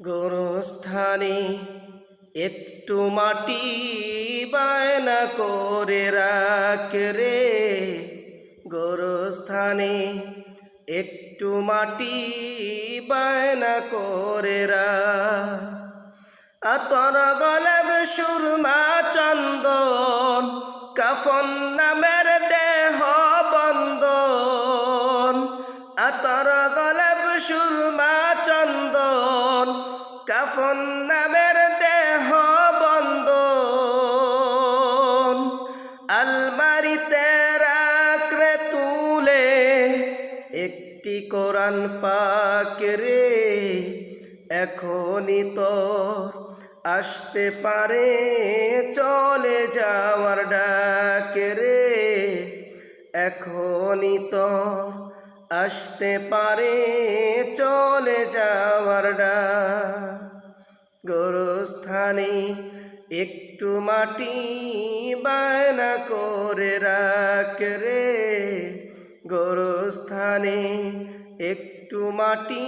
গোরস্থানে একটু মাটি বায়না করে রাখ রে। গোরস্থানে একটু মাটি বায়না করে রাখ। আতর গলেব সুরমা চন্দন, কাফন নামের দেহ বন্দন। আতর গলেব সুরমা চন্দন, কাফন নামের দেহ বন্দন। আলমারিতে রাখরে তুলে একটি কোরআন পাক রে। এখনই তোর আসতে পারে চলে যাওয়ার ডাক রে। এখনই তোর আসতে পারে চলে যাওয়ার ডাক। গোরস্থানে একটু মাটি বায়না করে রাখ রে। গোরস্থানে একটু মাটি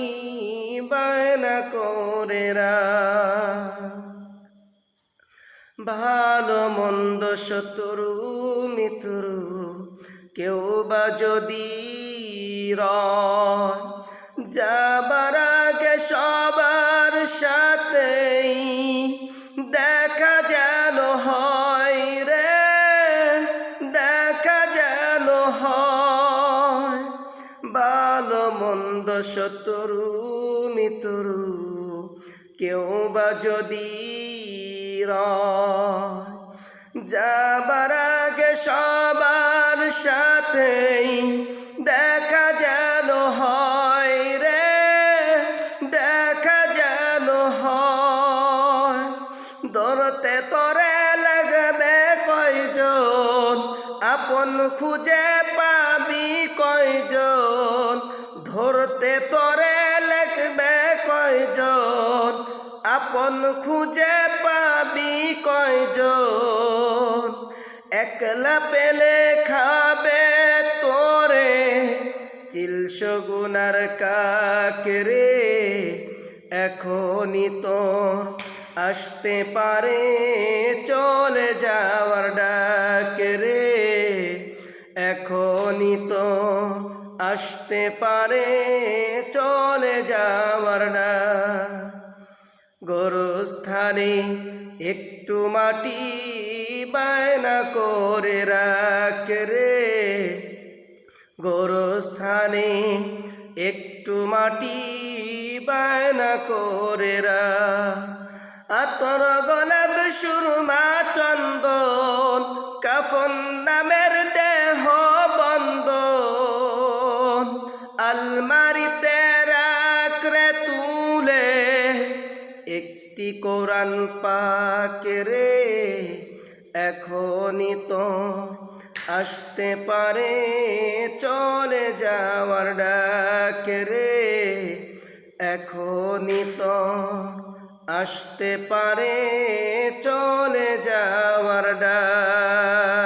বায়না করে রাখ। ভালো মন্দ শত্রু মিত্রু কেউ বা যদি রয়, যাবার আগে সবার সাথেই দেখা যেন হয় রে। দেখা যেন হয়। ভালো মন্দ শত্রু মিত্রু কেউ বা যদি রয়, যাবার আগে সবার সাথেই দেখা যেন হয় রে। দেখা যেন হয়। ধরতে তোরে লাগবে কয়জন, আপন খুঁজে পাবি কয়জন। ধরতে তোরে লাগবে কয়জন, আপন খুঁজে পাবি কয়জন। একলা পেলে খাবে তোরে 400 গুনার কাক রে। এখনই তোর আসতে পারে চলে যাওয়ার ডাক রে। এখনই তোর আসতে পারে চলে যাওয়ার ডাক। গোরস্থানে একটু মাটি বায়না করে রাখ রে। গোরস্থানে একটু মাটি বায়না করে রাখ। আতর গোলাপ সুরমা চন্দন, কাফন নামের দেহ বন্দন। আলমারিতে রাখরে তুলে একটি কোরআন পাক রে। এখনই তো আসতে পারে চলে যাওয়ার ডাক রে। এখনই তো আসতে পারে চলে যাওয়ার ডাক।